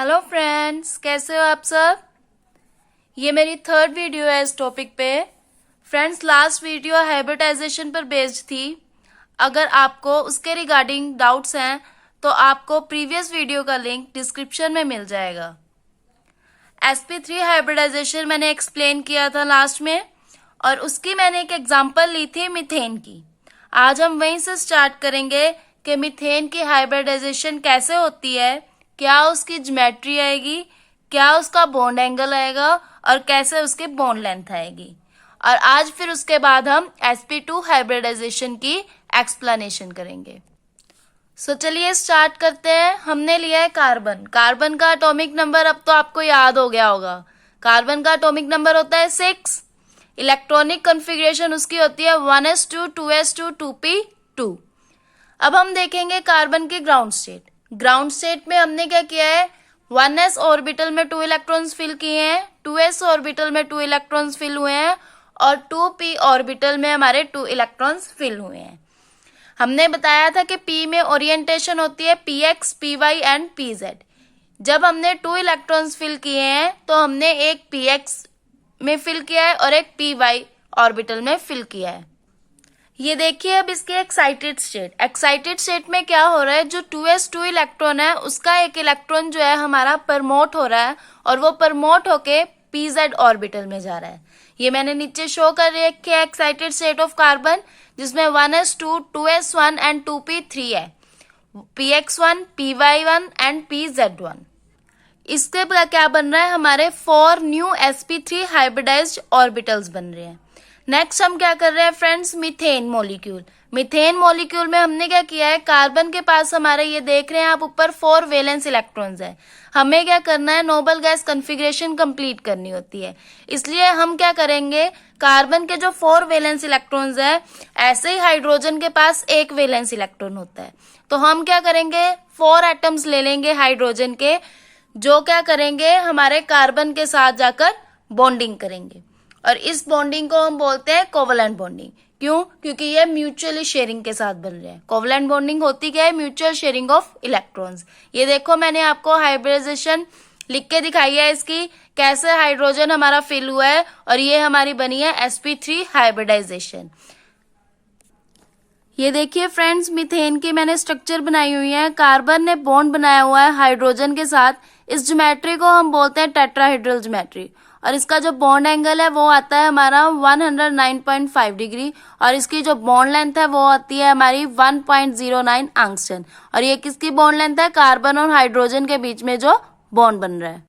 Hello friends, कैसे हो आप सब। ये मेरी थर्ड वीडियो है इस टॉपिक पे। फ्रेंड्स, लास्ट वीडियो हाइब्रिडाइजेशन पर बेस्ड थी। अगर आपको उसके रिगार्डिंग डाउट्स हैं तो आपको प्रीवियस वीडियो का लिंक डिस्क्रिप्शन में मिल जाएगा। sp3 हाइब्रिडाइजेशन मैंने एक्सप्लेन किया था लास्ट में, और उसकी मैंने एक एग्जांपल ली थी मीथेन की। आज हम वहीं से स्टार्ट करेंगे कि मीथेन की हाइब्रिडाइजेशन कैसे होती है, क्या उसकी ज्योमेट्री आएगी, क्या उसका बॉन्ड एंगल आएगा और कैसे उसकी बॉन्ड लेंथ आएगी। और आज फिर उसके बाद हम sp2 हाइब्रिडाइजेशन की एक्सप्लेनेशन करेंगे। चलिए स्टार्ट करते हैं। हमने लिया है कार्बन। कार्बन का एटॉमिक नंबर अब तो आपको याद हो गया होगा। कार्बन का एटॉमिक नंबर होता है 6। इलेक्ट्रॉनिक कॉन्फ़िगरेशन उसकी होती है 1s2 2s2 2p2। अब हम देखेंगे कार्बन की ग्राउंड स्टेट। ग्राउंड स्टेट में हमने क्या किया है, 1s ऑर्बिटल में 2 इलेक्ट्रॉन्स फिल किए हैं, 2s ऑर्बिटल में 2 इलेक्ट्रॉन्स फिल हुए हैं और 2p ऑर्बिटल में हमारे 2 इलेक्ट्रॉन्स फिल हुए हैं। हमने बताया था कि p में ओरिएंटेशन होती है px, py एंड pz। जब हमने 2 इलेक्ट्रॉन्स फिल किए हैं तो हमने एक px में फिल किया है और एक py ऑर्बिटल में फिल किया है। ये देखिए अब इसके एक्साइटेड स्टेट। एक्साइटेड स्टेट में क्या हो रहा है, जो 2s2 इलेक्ट्रॉन है उसका एक इलेक्ट्रॉन जो है हमारा प्रमोट हो रहा है और वो प्रमोट होके pz ऑर्बिटल में जा रहा है। ये मैंने नीचे शो कर रखा है एक्साइटेड स्टेट ऑफ कार्बन, जिसमें 1s2 2s1 एंड 2p3 है, px1 py1 एंड pz1। इसके क्या बन रहा है, हमारे 4 न्यू sp3 हाइब्रिडाइज्ड ऑर्बिटल्स बन रहे हैं। नेक्स्ट हम क्या कर रहे हैं friends, methane molecule. Methane molecule में हमने क्या किया है, कार्बन के पास हमारे ये देख रहे हैं आप ऊपर 4 वैलेंस इलेक्ट्रॉन्स है। हमें क्या करना है, नोबल गैस कॉन्फ़िगरेशन कंप्लीट करनी होती है। इसलिए हम क्या करेंगे, कार्बन के जो 4 वैलेंस इलेक्ट्रॉन्स है, ऐसे ही हाइड्रोजन के पास एक वैलेंस इलेक्ट्रॉन होता है। तो हम क्या करेंगे, 4 एटम्स ले लेंगे हाइड्रोजन के, जो क्या करेंगे हमारे कार्बन के साथ जाकर बॉन्डिंग करेंगे। और इस बॉन्डिंग को हम बोलते हैं कोवलेंट बॉन्डिंग। क्यों? क्योंकि ये म्यूचुअली शेयरिंग के साथ बन रहे हैं। कोवलेंट बॉन्डिंग होती क्या है, म्यूचुअल शेयरिंग ऑफ इलेक्ट्रॉन्स। ये देखो मैंने आपको हाइब्रिडाइजेशन लिख के दिखाई है इसकी, कैसे हाइड्रोजन हमारा फिल हुआ है, और ये हमारी बनी है sp3 हाइब्रिडाइजेशन। ये देखिए फ्रेंड्स, मीथेन की मैंने स्ट्रक्चर बनाई हुई है। कार्बन ने बॉन्ड बनाया हुआ है हाइड्रोजन के साथ। इस ज्योमेट्री को हम बोलते हैं टेट्राहेड्रल ज्योमेट्री, और इसका जो बॉन्ड एंगल है वो आता है हमारा 109.5 डिग्री, और इसकी जो बॉन्ड लेंथ है वो आती है हमारी 1.09 एंगस्ट्रॉम। और ये किसकी बॉन्ड लेंथ है, कार्बन और हाइड्रोजन के बीच में जो बॉन्ड बन रहा है।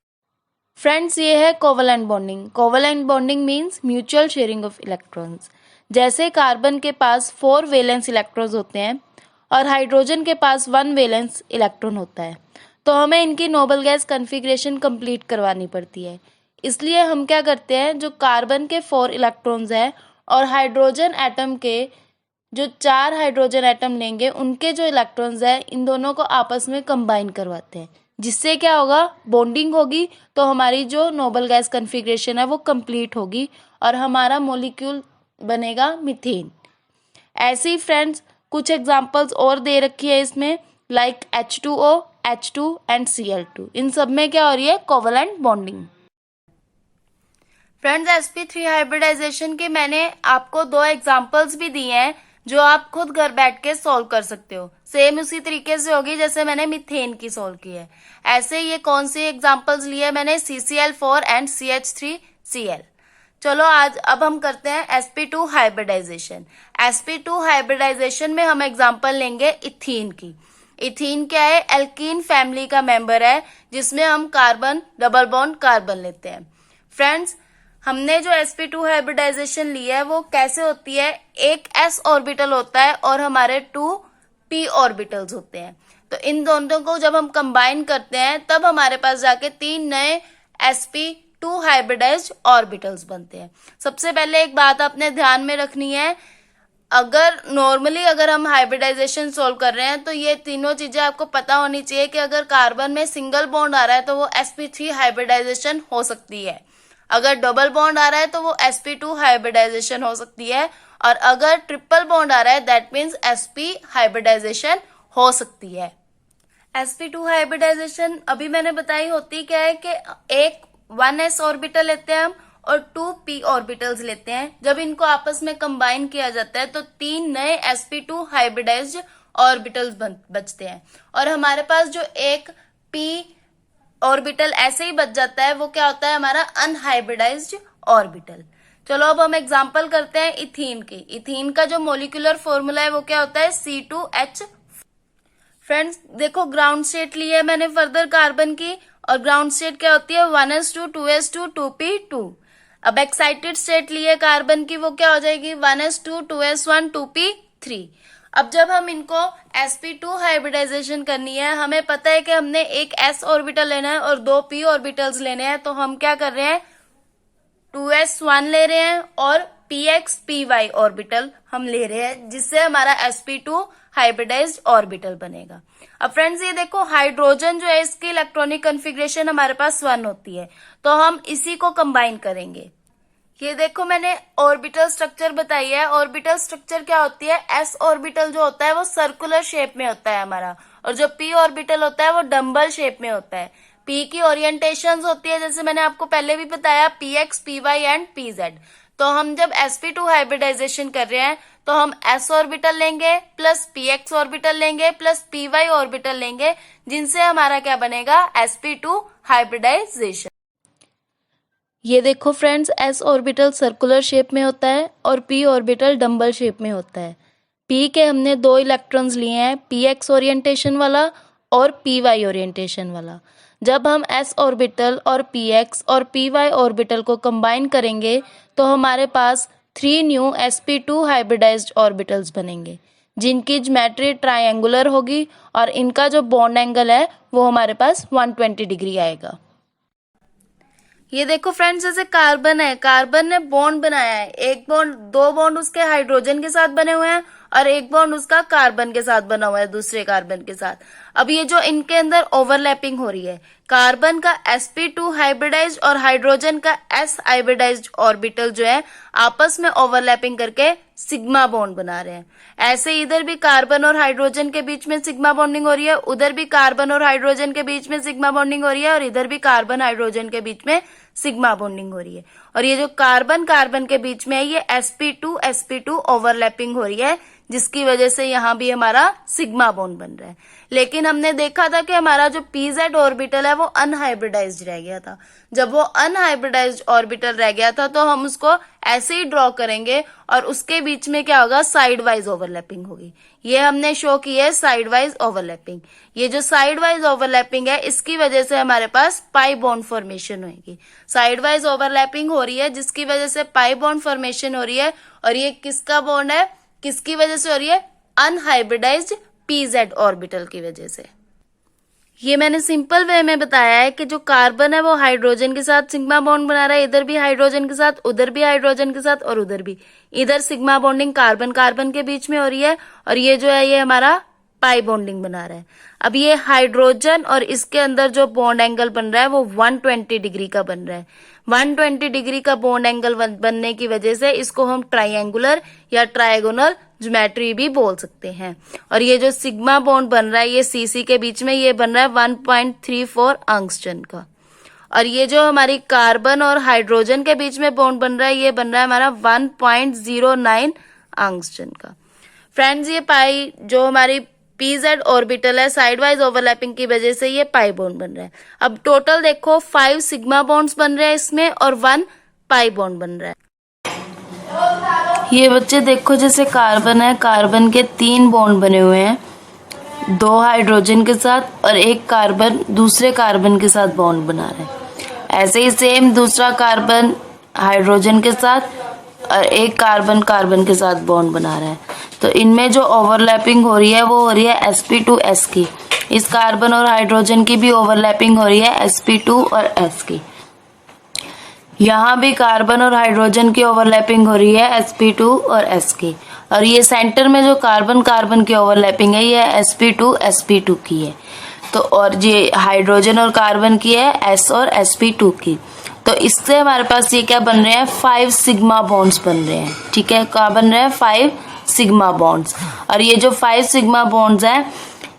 फ्रेंड्स, ये है covalent bonding. Covalent bonding means mutual sharing of electrons. जैसे कार्बन के पास 4 वैलेंस इलेक्ट्रॉन्स होते हैं और हाइड्रोजन के पास 1 वैलेंस इलेक्ट्रॉन होता है, तो हमें इनकी नोबल गैस कॉन्फ़िगरेशन कंप्लीट करवानी पड़ती है। इसलिए हम क्या करते हैं, जो कार्बन के 4 इलेक्ट्रॉन्स हैं और हाइड्रोजन एटम के जो 4 हाइड्रोजन एटम लेंगे, उनके जो इलेक्ट्रॉन्स हैं, इन दोनों को आपस में कंबाइन करवाते हैं। जिससे क्या होगा, बॉन्डिंग होगी, तो हमारी जो नोबल गैस कॉन्फ़िगरेशन है वो कंप्लीट होगी और हमारा मॉलिक्यूल बनेगा मीथेन। ऐसे ही फ्रेंड्स कुछ एग्जांपल्स और दे रखी है इसमें, like H2O, H2 and Cl2। इन सब में क्या हो रही है, covalent bonding. Friends, sp3 hybridisation के मैंने आपको 2 एग्जांपल्स भी दिए हैं, जो आप खुद घर बैठ के सॉल्व कर सकते हो। सेम उसी तरीके से होगी जैसे मैंने मीथेन की सॉल्व की है। ऐसे ये कौन सी एग्जांपल्स लिए मैंने, CCl4 एंड CH3Cl। चलो आज अब हम करते हैं sp2 हाइब्रिडाइजेशन। sp2 हाइब्रिडाइजेशन में हम एग्जांपल लेंगे इथीन की। इथीन क्या है, एल्कीन फैमिली का मेंबर है, जिसमें हम कार्बन डबल बॉन्ड कार्बन लेते हैं। फ्रेंड्स, हमने जो sp2 हाइब्रिडाइजेशन लिया है वो कैसे होती है, एक s ऑर्बिटल होता है और हमारे 2 p ऑर्बिटल्स होते हैं। तो इन दोनों को जब हम कंबाइन करते हैं तब हमारे पास जाके 3 नए sp2 हाइब्रिडाइज्ड ऑर्बिटल्स बनते हैं। सबसे पहले एक बात आपने ध्यान में रखनी है, अगर नॉर्मली अगर हम हाइब्रिडाइजेशन सोल्व कर रहे हैं तो ये तीनों चीजें आपको पता होनी चाहिए कि अगर कार्बन में सिंगल बॉन्ड आ रहा है तो वो sp3 हाइब्रिडाइजेशन हो सकती है, अगर डबल बॉन्ड आ रहा है तो वो sp2 हाइब्रिडाइजेशन हो सकती है, और अगर ट्रिपल बॉन्ड आ रहा है दैट मीन्स sp हाइब्रिडाइजेशन हो सकती है। sp2 हाइब्रिडाइजेशन अभी मैंने बताई होती क्या है कि एक 1s ऑर्बिटल लेते हैं हम और 2p ऑर्बिटल्स लेते हैं। जब इनको आपस में कंबाइन किया जाता है तो 3 नए sp2 हाइब्रिडाइज्ड ऑर्बिटल्स बचते हैं और हमारे पास जो एक p ऑर्बिटल ऐसे ही बच जाता है वो क्या होता है, हमारा अनहाइब्रिडाइज्ड ऑर्बिटल। चलो अब हम एग्जांपल करते हैं इथीन की। इथीन का जो मोलिकुलर फॉर्मूला है वो क्या होता है, C2H। फ्रेंड्स देखो, ग्राउंड स्टेट ली है मैंने फर्दर कार्बन की, और ग्राउंड स्टेट क्या होती है 1s2 2s2 2p2। अब एक्साइटेड स्टेट ली है कार्बन की, वो क्या हो जाएगी 1s2 2s1 2p3। अब जब हम इनको sp2 हाइब्रिडाइजेशन करनी है, हमें पता है कि हमने एक s ऑर्बिटल लेना है और 2 p ऑर्बिटल्स लेने हैं, तो हम क्या कर रहे हैं 2s1 ले रहे हैं और px py ऑर्बिटल हम ले रहे हैं, जिससे हमारा sp2 हाइब्रिडाइज्ड ऑर्बिटल बनेगा। अब फ्रेंड्स ये देखो, हाइड्रोजन जो है इसकी इलेक्ट्रॉनिक कॉन्फ़िगरेशन हमारे पास 1 होती है, तो हम इसी को कंबाइन करेंगे। ये देखो मैंने ऑर्बिटल स्ट्रक्चर बताई है। ऑर्बिटल स्ट्रक्चर क्या होती है, s ऑर्बिटल जो होता है वो सर्कुलर शेप में होता है हमारा, और जो p ऑर्बिटल होता है वो डम्बल शेप में होता है। p की ओरिएंटेशंस होती है, जैसे मैंने आपको पहले भी बताया, px py एंड pz। तो हम जब sp2 हाइब्रिडाइजेशन कर रहे हैं तो हम s ऑर्बिटल लेंगे प्लस px ऑर्बिटल लेंगे प्लस py ऑर्बिटल लेंगे, जिनसे हमारा क्या बनेगा sp2 हाइब्रिडाइजेशन। ये देखो friends, s orbital circular shape में होता है और p ऑर्बिटल डम्बल शेप में होता है। p के हमने 2 इलेक्ट्रॉन्स लिए हैं, px ओरिएंटेशन वाला और py ओरिएंटेशन वाला। जब हम s ऑर्बिटल और px और py ऑर्बिटल को कंबाइन करेंगे तो हमारे पास 3 न्यू sp2 हाइब्रिडाइज्ड ऑर्बिटल्स बनेंगे, जिनकी ज्योमेट्री ट्रायंगुलर होगी और इनका जो बॉन्ड एंगल है वो हमारे पास 120 डिग्री आएगा। ये देखो फ्रेंड्स, जैसे कार्बन है, कार्बन ने बॉन्ड बनाया है, एक बॉन्ड 2 बॉन्ड उसके हाइड्रोजन के साथ बने हुए हैं और एक बॉन्ड उसका कार्बन के साथ बना हुआ है, दूसरे कार्बन के साथ। अब ये जो इनके अंदर ओवरलैपिंग हो रही है, कार्बन का sp2 हाइब्रिडाइज्ड और हाइड्रोजन का s हाइब्रिडाइज्ड ऑर्बिटल जो है आपस में ओवरलैपिंग करके सिग्मा बॉन्ड बना रहे हैं। ऐसे इधर भी कार्बन और हाइड्रोजन के बीच में सिग्मा बॉन्डिंग हो रही है, उधर भी कार्बन और हाइड्रोजन के बीच में सिग्मा बॉन्डिंग हो रही है, और इधर भी कार्बन हाइड्रोजन के बीच में सिग्मा बॉन्डिंग हो रही है। और ये जो कार्बन कार्बन के बीच में है, ये sp2 ओवरलैपिंग हो रही है, जिसकी वजह से यहां भी हमारा सिग्मा बॉन्ड बन रहा है। लेकिन हमने देखा था कि हमारा जो pz ऑर्बिटल है वो अनहाइब्रिडाइज्ड रह गया था। जब वो अनहाइब्रिडाइज्ड ऑर्बिटल रह गया था तो हम उसको ऐसे ही ड्रॉ करेंगे और उसके बीच में क्या होगा, साइड वाइज ओवरलैपिंग होगी। ये हमने शो की है साइड वाइज ओवरलैपिंग। ये जो साइड वाइज ओवरलैपिंग है, इसकी वजह से हमारे पास पाई बॉन्ड फॉर्मेशन होगी। साइड वाइज ओवरलैपिंग हो रही है जिसकी वजह से पाई बॉन्ड फॉर्मेशन हो रही है, और ये किसका बॉन्ड है, किसकी वजह से हो रही है, अनहाइब्रिडाइज्ड pz ऑर्बिटल की वजह से। ये मैंने सिंपल वे में बताया है कि जो कार्बन है वो हाइड्रोजन के साथ सिग्मा बॉन्ड बना रहा है, इधर भी हाइड्रोजन के साथ, उधर भी हाइड्रोजन के साथ, और उधर भी। इधर सिग्मा बॉन्डिंग कार्बन कार्बन के बीच में हो रही है, और ये जो है ये हमारा पाई बॉन्डिंग बना रहा है। अब ये हाइड्रोजन और इसके अंदर जो बॉन्ड एंगल बन रहा है वो 120 डिग्री का बन रहा है। 120 डिग्री का बॉन्ड एंगल बनने की वजह से इसको हम ट्रायंगुलर या ट्रायगोनल ज्योमेट्री भी बोल सकते हैं। और ये जो सिग्मा बॉन्ड बन रहा है ये सीसी के बीच में, ये बन रहा है 1.34 एंगस्ट्रॉन का। और ये जो हमारी कार्बन और हाइड्रोजन के बीच में बॉन्ड बन रहा है ये बन रहा है हमारा 1.09 एंगस्ट्रॉन का। फ्रेंड्स ये पाई जो हमारी pz ऑर्बिटल है, साइड वाइज ओवरलैपिंग की वजह से ये पाई बॉन्ड बन रहा है। अब टोटल देखो 5 सिग्मा बॉन्ड्स बन रहे हैं इसमें और 1 पाई बॉन्ड बन रहा है। ये बच्चे देखो, जैसे कार्बन है, कार्बन के 3 बॉन्ड बने हुए हैं, 2 हाइड्रोजन के साथ और एक कार्बन दूसरे कार्बन के साथ बॉन्ड बना रहा है। ऐसे ही सेम दूसरा कार्बन हाइड्रोजन के साथ और एक कार्बन कार्बन के साथ बॉन्ड बना रहा है। तो इनमें जो ओवरलैपिंग हो रही है वो हो रही है sp2s की। इस कार्बन और हाइड्रोजन की भी ओवरलैपिंग हो रही है sp2 और s की। यहाँ भी कार्बन और हाइड्रोजन की ओवरलैपिंग हो रही है sp2 और s की। और ये सेंटर में जो कार्बन कार्बन की ओवरलैपिंग है ये sp2 की है। तो और ये हाइड्रोजन और कार्बन की है s और sp2 की। तो इससे हमारे पास ये क्या बन रहे हैं, 5 सिग्मा बॉन्ड्स बन रहे हैं। ठीक है, क्या बन रहे हैं, 5 सिग्मा बॉन्ड्स। और ये जो 5 सिग्मा बॉन्ड्स हैं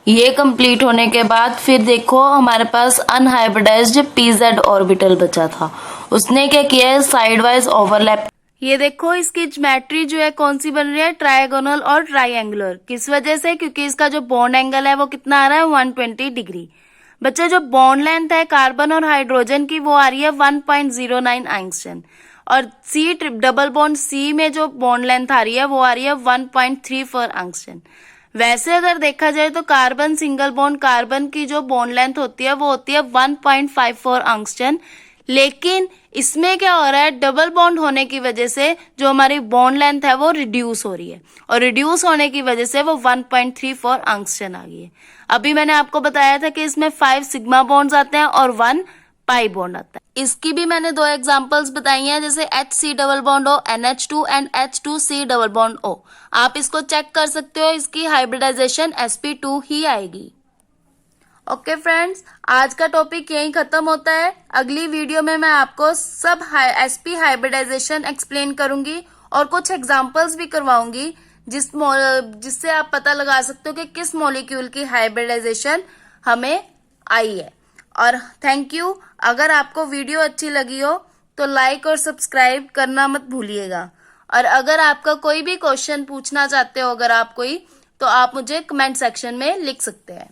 ये कंप्लीट होने के बाद फिर देखो हमारे पास अनहाइब्रिडाइज्ड पीजेड ऑर्बिटल बचा था, उसने क्या किया है, साइड वाइज ओवरलैप। ये देखो इसकी ज्योमेट्री जो है कौन सी बन रही है, ट्रायगोनल और ट्रायंगुलर। किस वजह से, क्योंकि इसका जो बॉन्ड एंगल है वो कितना आ रहा है, 120 डिग्री। बच्चे जो बॉन्ड लेंथ है कार्बन और हाइड्रोजन की वो आ रही है 1.09 एंगस्ट्रॉम, और सी डबल बॉन्ड सी में जो बॉन्ड लेंथ आ रही है वो आ रही है 1.34 एंगस्ट्रॉम। वैसे अगर देखा जाए तो कार्बन सिंगल बॉन्ड कार्बन की जो बॉन्ड लेंथ होती है वो होती है 1.54 एंगस्ट्रॉम, लेकिन इसमें क्या हो रहा है, डबल बॉन्ड होने की वजह से जो हमारी बॉन्ड लेंथ है वो रिड्यूस हो रही है, और रिड्यूस होने की वजह से वो 1.34 एंगस्ट्रॉम आ गई है। अभी मैंने आपको बताया था कि इसमें 5 सिग्मा बॉन्ड्स आते हैं और 1 पाई बॉन्ड आता है। इसकी भी मैंने 2 एग्जांपल्स बताई हैं, जैसे HC double bond O NH2 and H2C double bond O। आप इसको चेक कर सकते हो, इसकी हाइब्रिडाइजेशन sp2 ही आएगी। ओके फ्रेंड्स, आज का टॉपिक यहीं खत्म होता है। अगली वीडियो में मैं आपको सब sp हाइब्रिडाइजेशन एक्सप्लेन करूंगी और कुछ एग्जांपल्स भी करवाऊंगी जिससे आप पता लगा सकते हो कि किस मॉलिक्यूल की हाइब्रिडाइजेशन हमें आई है। और थैंक यू। अगर आपको वीडियो अच्छी लगी हो तो लाइक और सब्सक्राइब करना मत भूलिएगा, और अगर आपका कोई भी क्वेश्चन पूछना चाहते हो, अगर आप कोई, तो आप मुझे कमेंट सेक्शन में लिख सकते हैं।